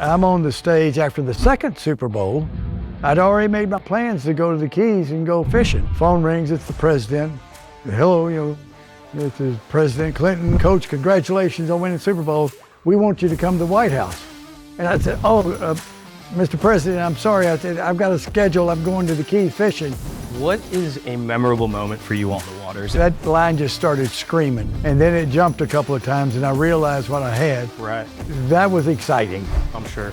I'm on the stage after the second Super Bowl. I'd already made my plans to go to the Keys and go fishing. Phone rings, it's the president. Hello, this is President Clinton. Coach, congratulations on winning the Super Bowl. We want you to come to the White House. And I said, Mr. President, I'm sorry. I said, I've got a schedule. I'm going to the Keys fishing. What is a memorable moment for you on the waters? That line just started screaming, and then it jumped a couple of times, and I realized what I had. Right. That was exciting. I'm sure.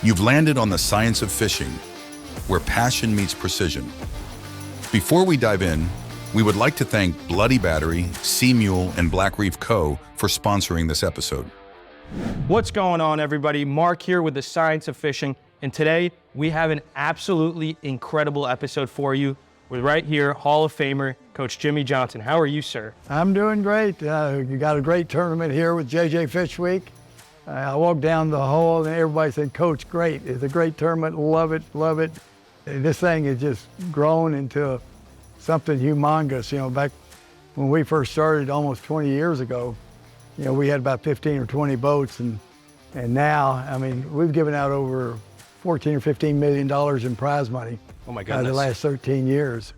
You've landed on the science of fishing, where passion meets precision. Before we dive in, we would like to thank Bloody Battery, Sea Mule, and Black Reef Co. for sponsoring this episode. What's going on, everybody? Mark here with the Science of Fishing, and today we have an absolutely incredible episode for you. We're right here, Hall of Famer, Coach Jimmy Johnson. How are you, sir? I'm doing great. You got a great tournament here with JJ Fish Week. I walked down the hall and everybody said, Coach, great. It's a great tournament. Love it, love it. And this thing has just grown into something humongous. Back when we first started almost 20 years ago, we had about 15 or 20 boats. And now, we've given out over $14 or $15 million in prize money. Oh my goodness. The last 13 years.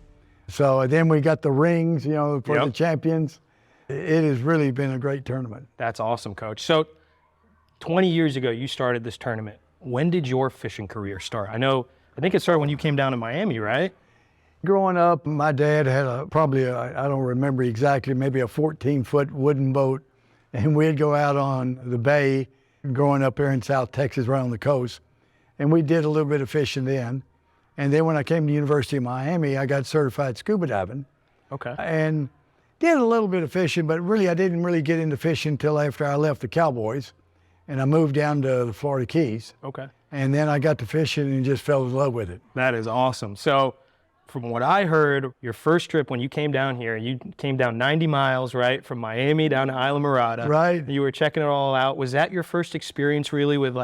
So then we got the rings, for the champions. It has really been a great tournament. That's awesome, Coach. So 20 years ago, you started this tournament. When did your fishing career start? I think it started when you came down to Miami, right? Growing up, my dad had I don't remember exactly, maybe a 14-foot wooden boat. And we'd go out on the bay, growing up here in South Texas, right on the coast. And we did a little bit of fishing then. And then when I came to the University of Miami, I got certified scuba diving. Okay. And did a little bit of fishing, but really I didn't really get into fishing until after I left the Cowboys. And I moved down to the Florida Keys. Okay. And then I got to fishing and just fell in love with it. That is awesome. So from what I heard, your first trip when you came down here, you came down 90 miles, right? From Miami down to Isla Mirada. Right. You were checking it all out. Was that your first experience really with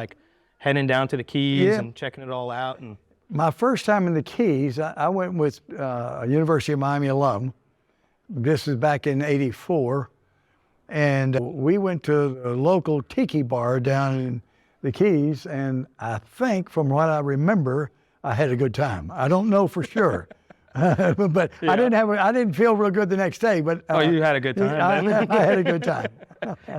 heading down to the Keys and checking it all out? And my first time in the Keys, I went with a University of Miami alum. This is back in '84. And we went to a local tiki bar down in the Keys. And I think from what I remember, I had a good time. I don't know for sure. But yeah. I didn't feel real good the next day. But you had a good time. I had a good time.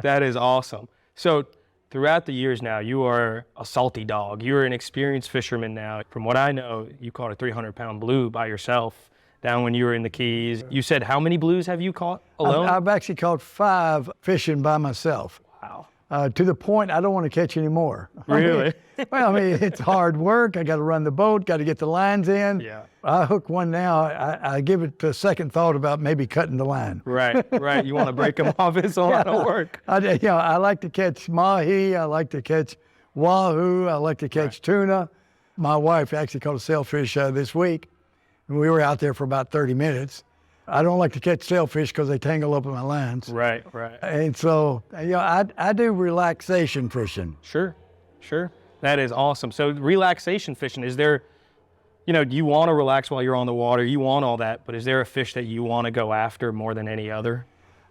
That is awesome. So throughout the years now, you are a salty dog. You're an experienced fisherman now. From what I know, you caught a 300-pound blue by yourself down when you were in the Keys. You said how many blues have you caught alone? I've actually caught 5 fishing by myself. Wow. To the point I don't want to catch any more. Really? It's hard work. I got to run the boat, got to get the lines in. Yeah. I hook one now. I give it a second thought about maybe cutting the line. Right. You want to break them off. It's a lot of work. I like to catch mahi. I like to catch wahoo. I like to catch tuna. My wife actually caught a sailfish this week. And we were out there for about 30 minutes. I don't like to catch sailfish because they tangle up in my lines. Right. And so, I do relaxation fishing. Sure. That is awesome. So relaxation fishing, is there, do you want to relax while you're on the water? You want all that, but is there a fish that you want to go after more than any other?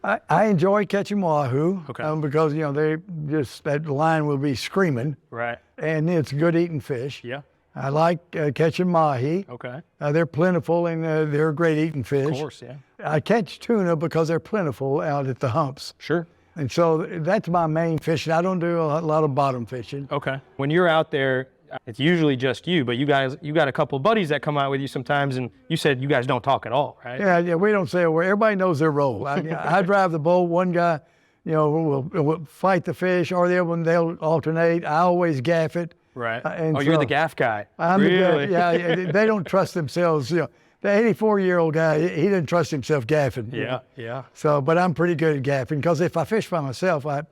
I enjoy catching wahoo. Okay. Because, that line will be screaming. Right. And it's good eating fish. Yeah. I like catching mahi. Okay. They're plentiful and they're great eating fish. Of course, yeah. I catch tuna because they're plentiful out at the humps. Sure. And so that's my main fishing. I don't do a lot of bottom fishing. Okay. When you're out there, it's usually just you, but you got a couple of buddies that come out with you sometimes, and you said you guys don't talk at all, right? Yeah, we don't say a word. Everybody knows their role. I drive the boat. One guy, will fight the fish, or the other one, they'll alternate. I always gaff it. Right. You're the gaff guy. I'm really? The gaff. Yeah, they don't trust themselves. The 84-year-old guy, he didn't trust himself gaffing. Yeah. So, but I'm pretty good at gaffing because if I fish by myself, I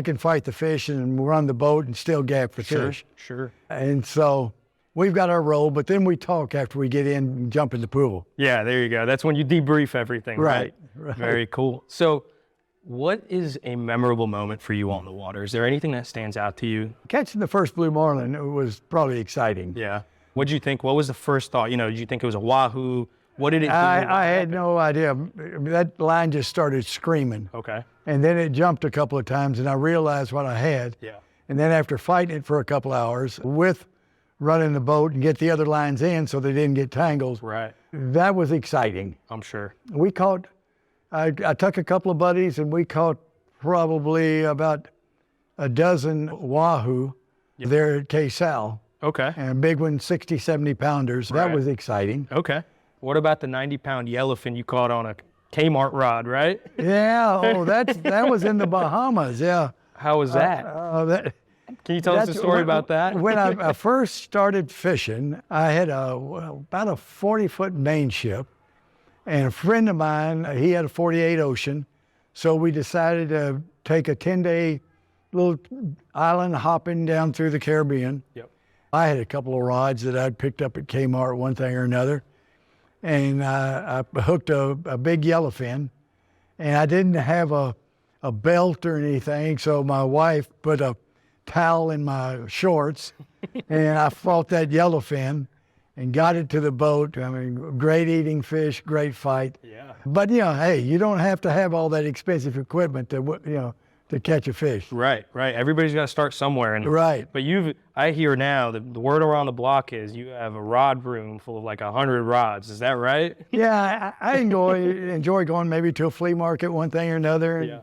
can fight the fish and run the boat and still gaff the fish. Sure. And so we've got our role, but then we talk after we get in and jump in the pool. Yeah, there you go. That's when you debrief everything, right? Very cool. So what is a memorable moment for you on the water? Is there anything that stands out to you? Catching the first blue marlin was probably exciting. Yeah. What did you think? What was the first thought? Did you think it was a wahoo? What did it do? I had no idea. That line just started screaming. Okay. And then it jumped a couple of times and I realized what I had. Yeah. And then after fighting it for a couple hours with running the boat and get the other lines in so they didn't get tangled. Right. That was exciting. I'm sure. We caught, I took a couple of buddies and we caught probably about a dozen wahoo there at Sal. Okay. And a big one, 60, 70 pounders. That was exciting. Okay. What about the 90-pound yellowfin you caught on a Kmart rod, right? Yeah, that was in the Bahamas, yeah. How was that? Can you tell us a story about that? When I first started fishing, I had about a 40-foot main ship, and a friend of mine, he had a 48 Ocean, so we decided to take a 10-day little island hopping down through the Caribbean. Yep. I had a couple of rods that I'd picked up at Kmart, one thing or another, and I hooked a big yellowfin, and I didn't have a belt or anything, so my wife put a towel in my shorts, and I fought that yellowfin and got it to the boat. I mean, great eating fish, great fight. Yeah. But, hey, you don't have to have all that expensive equipment to catch a fish. Right. Everybody's got to start somewhere. Right. But I hear now, the word around the block is you have a rod room full of like 100 rods. Is that right? Yeah, I enjoy going maybe to a flea market, one thing or another. Yeah.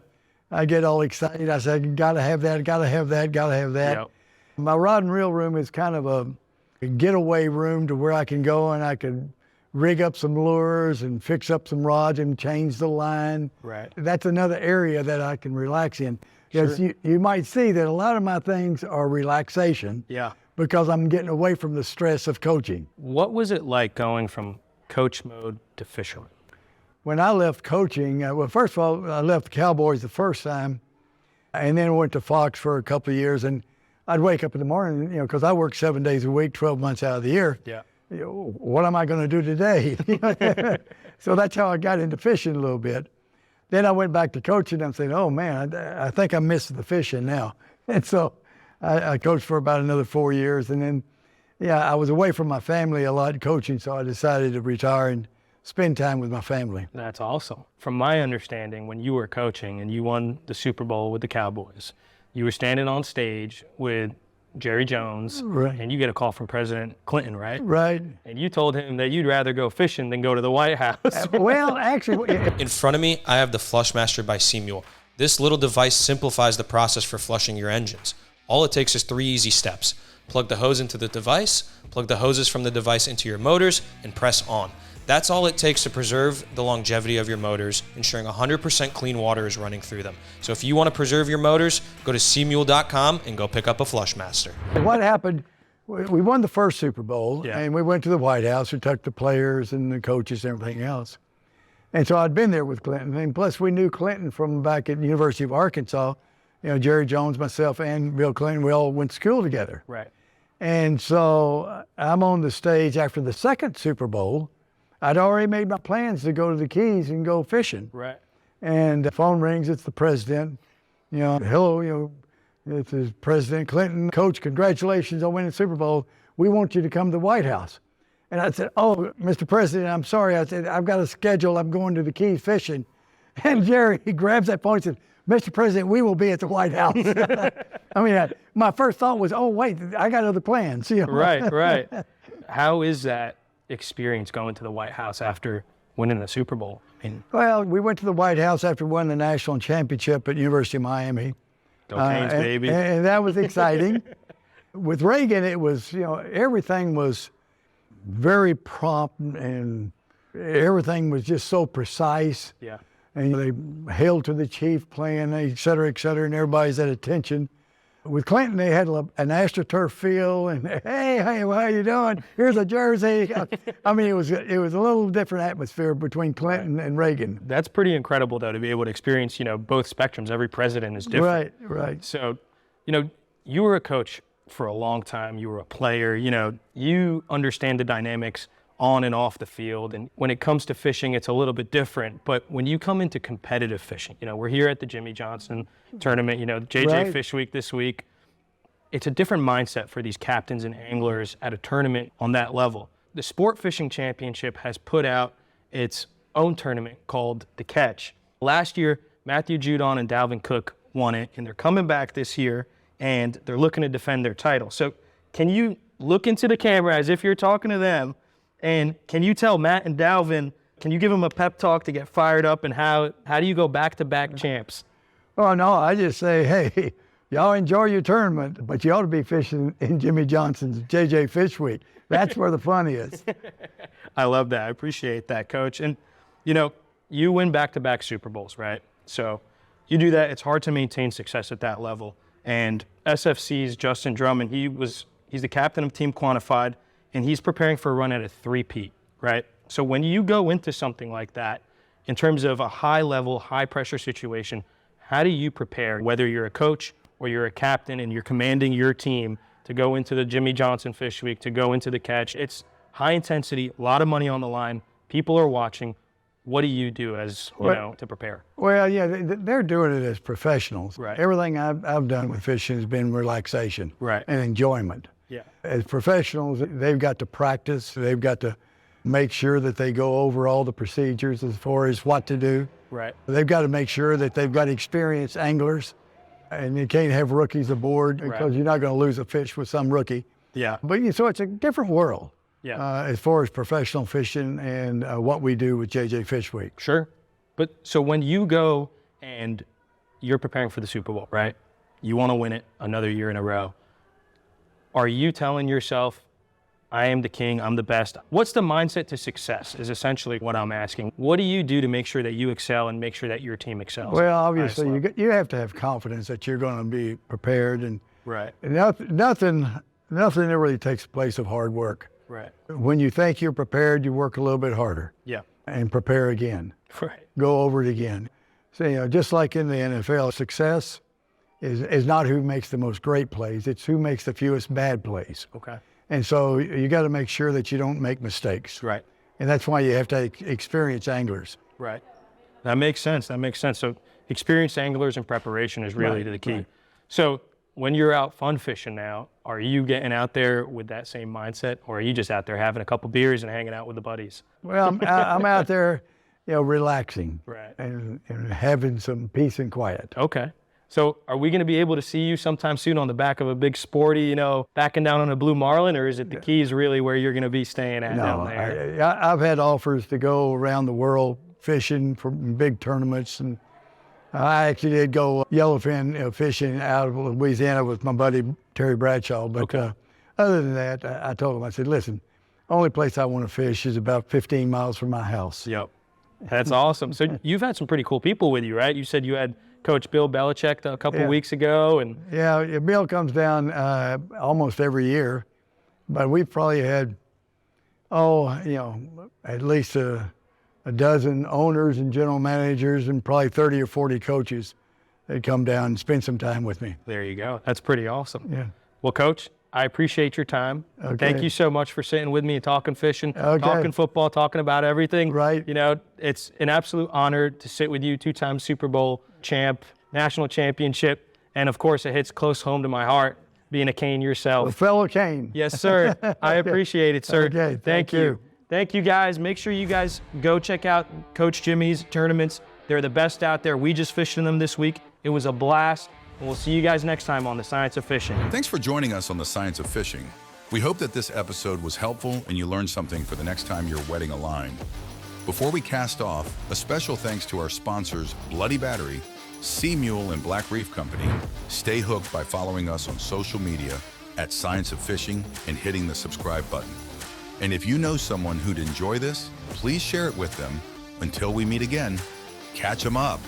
I get all excited. I said, gotta have that, gotta have that, gotta have that. Yep. My rod and reel room is kind of a getaway room to where I can go and I can rig up some lures and fix up some rods and change the line. Right. That's another area that I can relax in. Because you might see that a lot of my things are relaxation. Yeah. Because I'm getting away from the stress of coaching. What was it like going from coach mode to fisherman? When I left coaching, well, first of all, I left the Cowboys the first time, and then went to Fox for a couple of years. And I'd wake up in the morning, because I work 7 days a week, 12 months out of the year. Yeah. What am I going to do today? So that's how I got into fishing a little bit. Then I went back to coaching. I'm saying, oh man, I think I missed the fishing now. And so I coached for about another 4 years. And then, I was away from my family a lot coaching, so I decided to retire and spend time with my family. That's awesome. From my understanding, when you were coaching and you won the Super Bowl with the Cowboys, you were standing on stage with Jerry Jones, right, and you get a call from President Clinton, right? Right. And you told him that you'd rather go fishing than go to the White House. Well, actually... In front of me, I have the Flushmaster by Seamule. This little device simplifies the process for flushing your engines. All it takes is 3 easy steps. Plug the hose into the device, plug the hoses from the device into your motors, and press on. That's all it takes to preserve the longevity of your motors, ensuring 100% clean water is running through them. So if you want to preserve your motors, go to seamule.com and go pick up a Flushmaster. What happened, we won the first Super Bowl, Yeah. and we went to the White House. We took the players and the coaches and everything else. And so I'd been there with Clinton, and plus we knew Clinton from back at the University of Arkansas. Jerry Jones, myself, and Bill Clinton, we all went to school together. Right. And so I'm on the stage after the second Super Bowl. I'd already made my plans to go to the Keys and go fishing. Right. And the phone rings, it's the president. Hello, this is President Clinton. Coach, congratulations on winning the Super Bowl. We want you to come to the White House. And I said, oh, Mr. President, I'm sorry. I said, I've got a schedule. I'm going to the Keys fishing. And Jerry, he grabs that phone and said, Mr. President, we will be at the White House. I mean, my first thought was, oh, wait, I got other plans. Right. How is that experience going to the White House after winning the Super Bowl? Well, we went to the White House after winning the national championship at University of Miami. Go Canes, baby. And that was exciting. With Reagan, it was, everything was very prompt and everything was just so precise. Yeah. And they held to the chief plan, et cetera, and everybody's at attention. With Clinton, they had an AstroTurf field, and hey, well, how you doing? Here's a jersey. I mean, it was a little different atmosphere between Clinton and Reagan. That's pretty incredible, though, to be able to experience, both spectrums. Every president is different. Right. So, you were a coach for a long time. You were a player. You understand the dynamics on and off the field. And when it comes to fishing, it's a little bit different. But when you come into competitive fishing, we're here at the Jimmy Johnson tournament, JJ Right. Fish Week this week. It's a different mindset for these captains and anglers at a tournament on that level. The Sport Fishing Championship has put out its own tournament called The Catch. Last year, Matthew Judon and Dalvin Cook won it, and they're coming back this year and they're looking to defend their title. So can you look into the camera as if you're talking to them, and can you tell Matt and Dalvin, can you give them a pep talk to get fired up, and how do you go back-to-back champs? Oh, no, I just say, hey, y'all enjoy your tournament, but you ought to be fishing in Jimmy Johnson's JJ Fish Week. That's where the fun is. I love that. I appreciate that, Coach. And, you know, you win back-to-back Super Bowls, right? So you do that. It's hard to maintain success at that level. And SFC's Justin Drummond, he's the captain of Team Quantified, and he's preparing for a run at a three-peat, right? So when you go into something like that, in terms of a high-level, high-pressure situation, how do you prepare, whether you're a coach or you're a captain and you're commanding your team to go into the Jimmy Johnson Fish Week, to go into the catch? It's high intensity, a lot of money on the line. People are watching. What do you do as, to prepare? Well, yeah, they're doing it as professionals. Right. Everything I've done with fishing has been relaxation Right. and enjoyment. Yeah. As professionals, they've got to practice. They've got to make sure that they go over all the procedures as far as what to do. Right. They've got to make sure that they've got experienced anglers, and you can't have rookies aboard because you're not going to lose a fish with some rookie. Yeah. But so it's a different world. Yeah. As far as professional fishing and what we do with JJ Fish Week. Sure. But so when you go and you're preparing for the Super Bowl, right? You want to win it another year in a row. Are you telling yourself, I am the king, I'm the best? What's the mindset to success is essentially what I'm asking. What do you do to make sure that you excel and make sure that your team excels? Well, obviously, you have to have confidence that you're going to be prepared. And Right. nothing really takes the place of hard work. Right. When you think you're prepared, you work a little bit harder. Yeah. And prepare again. Right. Go over it again. So, just like in the NFL, success is not who makes the most great plays. It's who makes the fewest bad plays. Okay. And so you got to make sure that you don't make mistakes. Right. And that's why you have to experience anglers. Right. That makes sense. So experienced anglers and preparation is really the key. Right. So when you're out fun fishing now, are you getting out there with that same mindset, or are you just out there having a couple beers and hanging out with the buddies? Well, I'm out there, relaxing. Right. And having some peace and quiet. Okay. So are we going to be able to see you sometime soon on the back of a big sporty, backing down on a blue Marlin, or is it the Keys really where you're going to be staying at down there? I've had offers to go around the world fishing for big tournaments, and I actually did go yellowfin fishing out of Louisiana with my buddy Terry Bradshaw. But other than that, I told him, I said, listen, only place I want to fish is about 15 miles from my house. Yep. That's awesome. So you've had some pretty cool people with you, right? You said you had Coach Bill Belichick a couple weeks ago. And yeah, Bill comes down almost every year, but we've probably had, at least a dozen owners and general managers and probably 30 or 40 coaches that come down and spend some time with me. There you go. That's pretty awesome. Yeah. Well, Coach, I appreciate your time. Okay. Thank you so much for sitting with me and talking fishing, Okay. talking football, talking about everything. Right. It's an absolute honor to sit with you, two-time Super Bowl champ, national championship, and of course it hits close home to my heart, being a Cane yourself. A fellow Cane. Yes, sir. I appreciate it, sir. Okay, Thank you. Thank you, guys. Make sure you guys go check out Coach Jimmy's tournaments. They're the best out there. We just fished in them this week. It was a blast. And we'll see you guys next time on The Science of Fishing. Thanks for joining us on The Science of Fishing. We hope that this episode was helpful and you learned something for the next time you're wetting a line. Before we cast off, a special thanks to our sponsors, Bloody Battery, Sea Mule, and Black Reef Company. Stay hooked by following us on social media at Science of Fishing and hitting the subscribe button. And if you know someone who'd enjoy this, please share it with them. Until we meet again, catch 'em up.